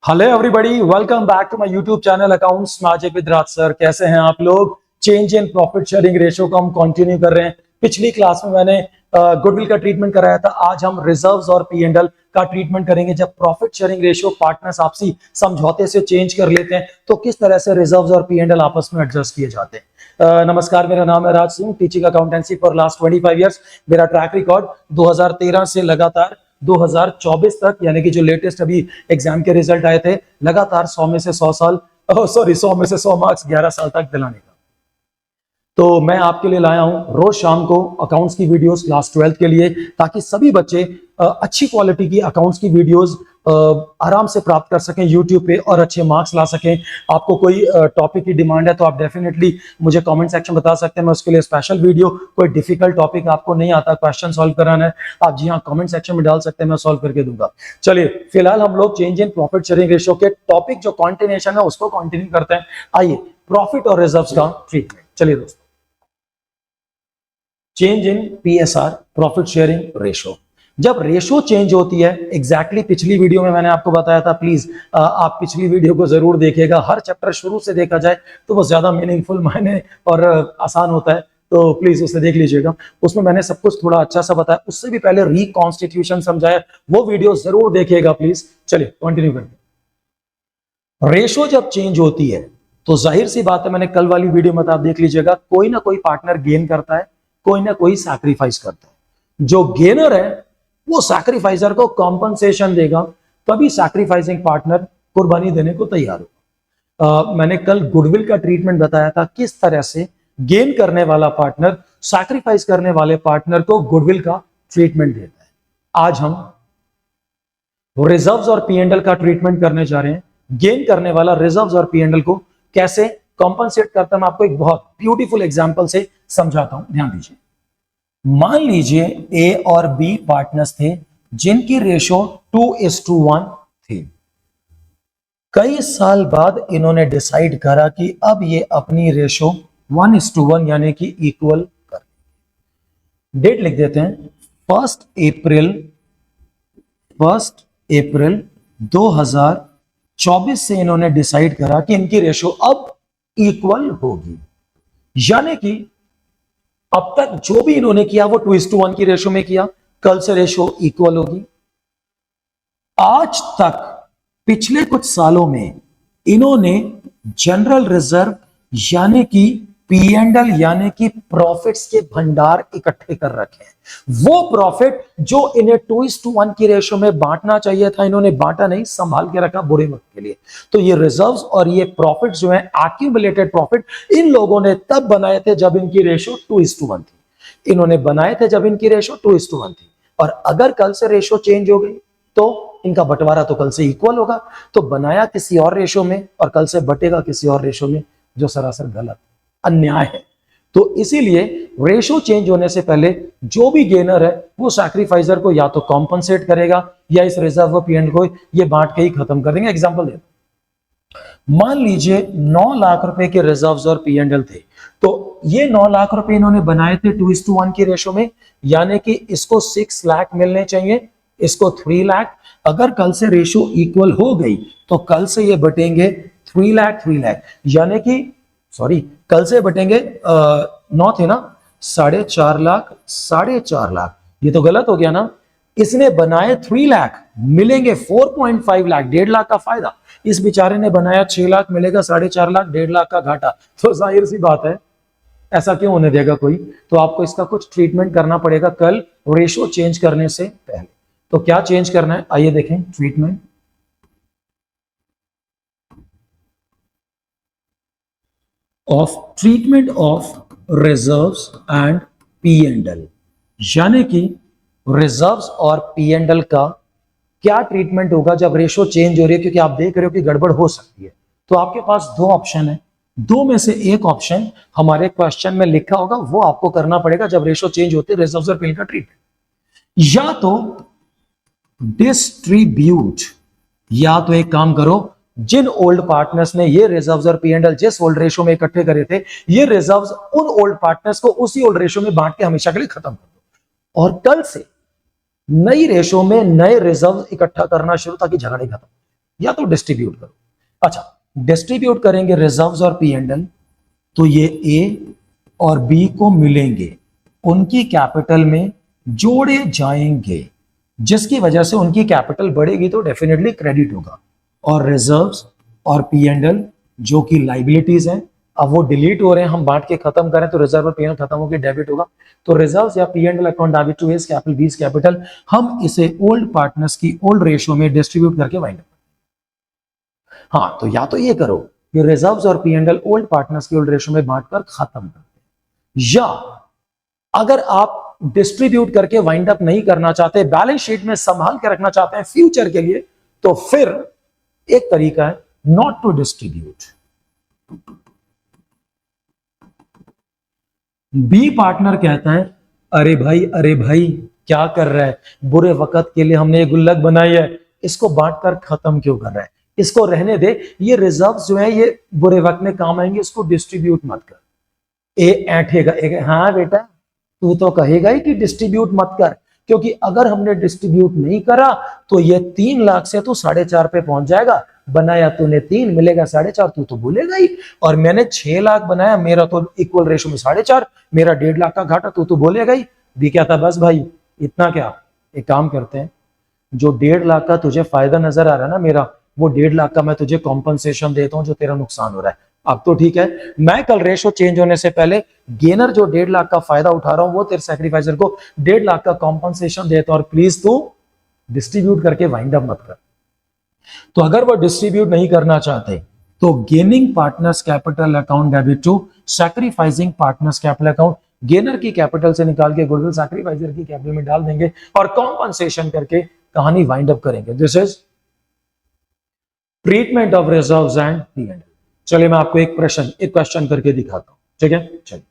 Hello everybody, welcome back to my YouTube channel accounts magic with Raj sir. कैसे हैं आप लोग? Change in profit sharing ratio को हम कंटिन्यू कर रहे हैं। पिछली क्लास में मैंने गुडविल का ट्रीटमेंट कराया था। आज हम रिजर्व्स और पी एंड एल का ट्रीटमेंट करेंगे। जब प्रॉफिट शेयरिंग रेशियो पार्टनर्स आपसी समझौते से चेंज कर लेते हैं तो किस तरह से रिजर्व्स और पी एंड एल आपस में एडजस्ट किए जाते हैं। नमस्कार, मेरा नाम है Raj Singh, teaching accountancy for last 25 years. मेरा ट्रैक रिकॉर्ड 2013 से लगातार 2024 तक, यानी कि जो लेटेस्ट अभी एग्जाम के रिजल्ट आए थे, लगातार 100 में से 100 साल 100 में से 100 मार्क्स 11 साल तक दिलाने का। तो मैं आपके लिए लाया हूं रोज शाम को अकाउंट्स की वीडियोस क्लास 12 के लिए, ताकि सभी बच्चे अच्छी क्वालिटी की अकाउंट्स की वीडियोस आराम से प्राप्त कर सकें यूट्यूब पे और अच्छे मार्क्स ला सकें। आपको कोई टॉपिक की डिमांड है तो आप डेफिनेटली मुझे कमेंट सेक्शन बता सकते हैं, मैं उसके लिए स्पेशल वीडियो, कोई डिफिकल्ट टॉपिक आपको नहीं आता, क्वेश्चन सॉल्व कराना है, आप जी हाँ कमेंट सेक्शन में डाल सकते हैं, मैं सॉल्व करके दूंगा। चलिए फिलहाल हम लोग change in profit sharing ratio के टॉपिक जो कॉन्टिन्यूएशन है उसको कंटिन्यू करते हैं। आइए, प्रॉफिट और रिजर्व्स का ट्रीटमेंट। चलिए दोस्तों, change in PSR, profit sharing ratio. जब रेशियो चेंज होती है, एग्जैक्टली पिछली वीडियो में मैंने आपको बताया था, प्लीज आप पिछली वीडियो को जरूर देखिएगा। हर चैप्टर शुरू से देखा जाए तो वो ज्यादा मीनिंगफुल, मायने और आसान होता है, तो प्लीज उसे देख लीजिएगा। उसमें मैंने सब कुछ थोड़ा अच्छा सा बताया। उससे भी पहले रिकॉन्स्टिट्यूशन समझाया, वो वीडियो जरूर देखिएगा प्लीज। चलिए कंटिन्यू करते। रेशियो जब चेंज होती है तो जाहिर सी बात है, मैंने कल वाली वीडियो में आप देख लीजिएगा, कोई ना कोई पार्टनर गेन करता है, कोई ना कोई सैक्रिफाइस करता है। जो गेनर है वो सैक्रिफाइसर को कॉम्पनसेशन देगा, तभी सैक्रिफाइसिंग पार्टनर कुर्बानी देने को तैयार होगा। मैंने कल गुडविल का ट्रीटमेंट बताया था, किस तरह से गेन करने वाला पार्टनर सैक्रिफाइस करने वाले पार्टनर को गुडविल का ट्रीटमेंट देता है। आज हम रिजर्व्स और पीएनडल का ट्रीटमेंट करने जा रहे हैं। गेन करने वाला रिजर्व्स और पीएनडल को कैसे कॉम्पनसेट करता है, मैं आपको एक बहुत ब्यूटीफुल एग्जांपल से समझाता हूं, ध्यान दीजिए। मान लीजिए ए और बी पार्टनर्स थे जिनकी रेशो 2:1 थी। कई साल बाद इन्होंने डिसाइड करा कि अब ये अपनी रेशो 1:1 यानी कि इक्वल कर। डेट लिख देते हैं, 1 अप्रैल 2024 से इन्होंने डिसाइड करा कि इनकी रेशो अब इक्वल होगी, यानी कि अब तक जो भी इन्होंने किया वो 2:1 की रेशो में किया, कल से रेशो इक्वल होगी। आज तक पिछले कुछ सालों में इन्होंने जनरल रिजर्व यानी कि पीएनडल यानी कि प्रॉफिट्स के भंडार इकट्ठे कर रखे हैं। वो प्रॉफिट जो इन्हें 2:1 की रेशो में बांटना चाहिए था, इन्होंने बांटा नहीं, संभाल के रखा बुरे वक्त के लिए। तो ये रिजर्व्स और ये प्रॉफिट जो है, एक्यूमुलेटेड प्रॉफिट, इन लोगों ने तब बनाए थे जब इनकी रेशो 2:1 थी। इन्होंने बनाए थे जब इनकी रेशो 2:1 थी, और अगर कल से रेशो चेंज हो गई तो इनका बंटवारा तो कल से इक्वल होगा। तो बनाया किसी और रेशो में और कल से बटेगा किसी और रेशो में, जो सरासर गलत, अन्याय है। तो इसीलिए रेशो चेंज होने से पहले जो भी गेनर है वो सैक्रिफाइसर को या तो कॉम्पनसेट करेगा या इस रिजर्व पीएनडल को ये बांट के ही खत्म कर देंगे। एग्जांपल दे, मान लीजिए 9 लाख रुपए के रिजर्व्स और पीएनडल थे, तो ये 9 लाख रुपए इन्होंने बनाए थे 2:1 की रेशो में, यानी कि इसको 6 लाख मिलने चाहिए, इसको 3 लाख। अगर कल से रेशो इक्वल हो गई तो कल से ये बटेंगे 3 लाख, यानी कि सॉरी, कल से बटेंगे 9 थे ना, 4.5 लाख, 4.5 लाख, ये तो गलत हो गया ना। इसने बनाए 3 लाख, मिलेंगे 4.5 लाख, 1.5 लाख का फायदा। इस बेचारे ने बनाया 6 लाख, मिलेगा 4.5 लाख, 1.5 लाख का घाटा। तो जाहिर सी बात है, ऐसा क्यों होने देगा कोई? तो आपको इसका कुछ ट्रीटमेंट करना पड़ेगा कल रेशो चेंज करने से पहले। तो क्या चेंज करना है, आइए देखें। ट्रीटमेंट ऑफ रिजर्व्स एंड पीएनडल, यानी कि रिजर्व्स और पीएनडल का क्या ट्रीटमेंट होगा जब रेशो चेंज हो रही है, क्योंकि आप देख रहे हो कि गड़बड़ हो सकती है। तो आपके पास 2 ऑप्शन है, 2 में से एक ऑप्शन हमारे क्वेश्चन में लिखा होगा, वो आपको करना पड़ेगा जब रेशो चेंज होती है रिजर्व्स और पीएनडल का ट्रीटमेंट। या तो डिस्ट्रीब्यूट, या तो एक काम करो, जिन ओल्ड पार्टनर्स ने ये रिजर्व्स और पीएनडल जिस ओल्ड रेशो में इकट्ठे करे थे, ये रिजर्व्स उन ओल्ड पार्टनर्स को उसी ओल्ड रेशो में बांट के हमेशा के लिए खत्म कर दो, और कल से नई रेशो में नए रिजर्व इकट्ठा करना शुरू, ताकि झगड़े खत्म। या तो डिस्ट्रीब्यूट करो। अच्छा, डिस्ट्रीब्यूट करेंगे रिजर्व्स और पी एंड एल, तो ये ए और बी को मिलेंगे, उनकी कैपिटल में जोड़े जाएंगे, जिसकी वजह से उनकी कैपिटल बढ़ेगी तो डेफिनेटली क्रेडिट होगा। और रिजर्व्स और पी एंड एल जो कि लाइबिलिटीज हैं, अब वो डिलीट हो रहे हैं, हम बांट के खत्म करें तो रिजर्व और पी एंड एल खत्म होकर डेबिट होगा। तो रिजर्व्स या P and L account debit to A's capital B's capital, हम इसे ओल्ड पार्टनर्स की ओल्ड रेशियो में डिस्ट्रीब्यूट करके वाइंड अप। हाँ, तो या तो ये करो कि रिजर्व्स और P and L old partners की ओल्ड रेशियो में बांटकर खत्म करते हैं, या अगर आप डिस्ट्रीब्यूट करके वाइंड अप नहीं करना चाहते, बैलेंस शीट में संभाल के रखना चाहते हैं फ्यूचर के लिए, तो फिर एक तरीका है not to distribute. B partner कहता है अरे भाई क्या कर रहा है, बुरे वक्त के लिए हमने ये गुल्लक बनाई है, इसको बांटकर खत्म क्यों कर रहा है, इसको रहने दे, ये रिजर्व्स जो है ये बुरे वक्त में काम आएंगे, इसको डिस्ट्रीब्यूट मत कर। ए ऐठेगा, हाँ बेटा तू तो कहेगा ही कि डिस्ट्रीब्यूट मत कर, क्योंकि अगर हमने डिस्ट्रीब्यूट नहीं करा तो ये 3 लाख से तो 4.5 पे पहुंच जाएगा, बनाया तूने 3 मिलेगा 4.5, तू तो बोलेगा ही, और मैंने 6 लाख बनाया, मेरा तो इक्वल रेशो में 4.5, मेरा 1.5 लाख का घाटा, तू तो बोलेगा ही। भी क्या था, बस भाई इतना क्या, एक काम करते हैं, जो 1.5 लाख का तुझे फायदा नजर आ रहा है ना मेरा, वो 1.5 लाख का मैं तुझे कॉम्पनसेशन देता हूं जो तेरा नुकसान हो रहा है। अब तो ठीक है, मैं कल रेशो चेंज होने से पहले गेनर जो 1.5 लाख का फायदा उठा रहा हूं, वो तेरे सैक्रिफाइसर को 1.5 लाख का कॉम्पनसेशन देता, और प्लीज तू डिस्ट्रीब्यूट करके वाइंड अप मत कर। तो अगर वो डिस्ट्रीब्यूट नहीं करना चाहते तो gaining partners capital account debit to sacrificing partners capital account, gainer की कैपिटल से निकाल के गुडविल सैक्रिफाइसर की कैपिटल में डाल देंगे और कॉम्पनसेशन करके कहानी वाइंड अप करेंगे। This is treatment of reserves and P and L. चलिए मैं आपको एक क्वेश्चन करके दिखाता हूं, ठीक है। चलिए,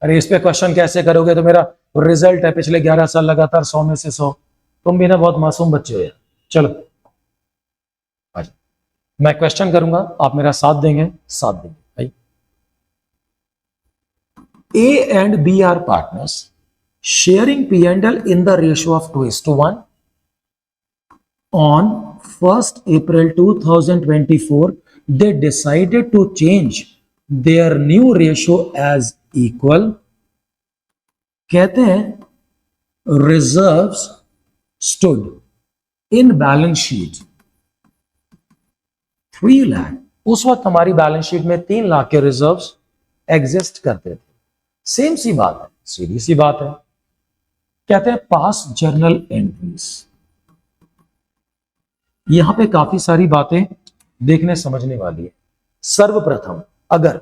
अरे इस पे क्वेश्चन कैसे करोगे, तो मेरा रिजल्ट है पिछले 11 साल लगातार 100 में से 100, तुम भी ना बहुत मासूम बच्चे हो यार। चलो अच्छा, मैं क्वेश्चन करूंगा, आप मेरा साथ देंगे भाई। A and B are partners sharing P and L in the ratio of 2:1 on 1st April 2024, they decided to change their new ratio as equal। कहते हैं reserves stood in balance sheet 3 lakh, उस वक्त हमारी बैलेंस शीट में 3 लाख के reserves exist करते थे। Same सी बात है, सीधी सी बात है। कहते हैं पास जर्नल एंट्रीज, यहां पे काफी सारी बातें देखने समझने वाली है। सर्वप्रथम अगर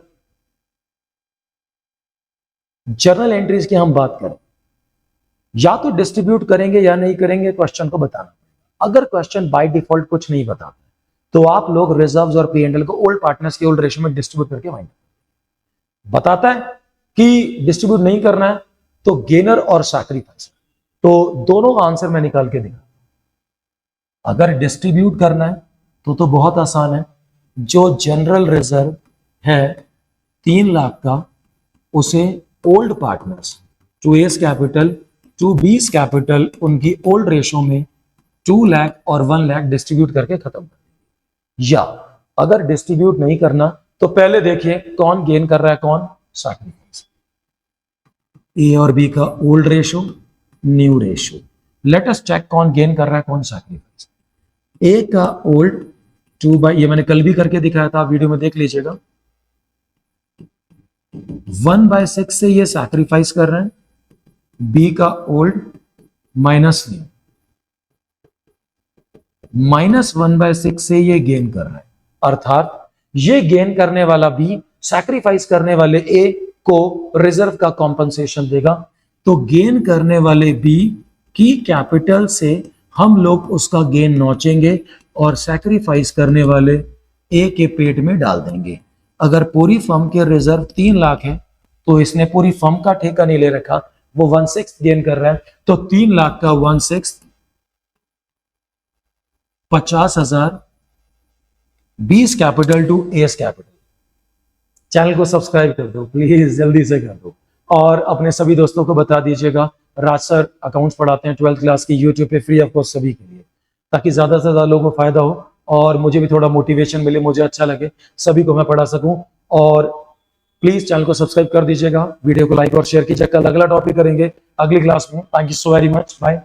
जर्नल एंट्रीज की हम बात करें, या तो डिस्ट्रीब्यूट करेंगे या नहीं करेंगे, क्वेश्चन को बताना। अगर क्वेश्चन बाय डिफॉल्ट कुछ नहीं बताता तो आप लोग रिजर्व्स और पी एंड एल को ओल्ड पार्टनर्स के ओल्ड रेशियो में डिस्ट्रीब्यूट करके वाइंड बताता है कि डिस्ट्रीब्यूट नहीं करना है तो गेनर और सैक्रिफाइस, तो दोनों का आंसर मैं निकाल के दिखा। अगर डिस्ट्रीब्यूट करना है तो बहुत आसान है, जो जनरल रिजर्व है 3 लाख का, उसे old partners to A's capital to B's capital उनकी ओल्ड रेशो में 2 लाख और 1 लाख डिस्ट्रीब्यूट करके खत्म कर। या अगर डिस्ट्रीब्यूट नहीं करना तो पहले देखिए कौन गेन कर रहा है, कौन सैक्रिफाइस। ए और बी का old ratio, new ratio, let us check कौन गेन कर रहा है, कौन सैक्रिफाइस। ए का ओल्ड 2/, ये मैंने कल भी करके दिखाया था, आप वीडियो में देख लीजिएगा। 1/6 से ये सैक्रिफाइस कर रहे हैं, बी का ओल्ड माइनस न्यू, -1/6 से ये गेन कर रहा है, अर्थात ये गेन करने वाला बी सैक्रिफाइस करने वाले ए को रिजर्व का कॉम्पनसेशन देगा। तो गेन करने वाले बी की कैपिटल से हम लोग उसका गेन नोचेंगे और सैक्रिफाइस करने वाले ए के पेट में डाल देंगे। अगर पूरी फर्म के रिजर्व 3 लाख है तो इसने पूरी फर्म का ठेका नहीं ले रखा, वो 1/6 गेन कर रहा है, तो 3 लाख का 1/6 50,000 20 capital to A's capital. Channel को सब्सक्राइब कर दो प्लीज, जल्दी से कर दो, और अपने सभी दोस्तों को बता दीजिएगा राज सर अकाउंट्स पढ़ाते हैं 12th क्लास की यूट्यूब पे फ्री ऑफ कॉस्ट सभी के लिए, ताकि ज्यादा से ज्यादा लोगों को फायदा हो और मुझे भी थोड़ा मोटिवेशन मिले, मुझे अच्छा लगे, सभी को मैं पढ़ा सकूं। और प्लीज चैनल को सब्सक्राइब कर दीजिएगा, वीडियो को लाइक और शेयर कीजिए। कल अगला टॉपिक करेंगे अगली क्लास में। Thank you so very much, bye.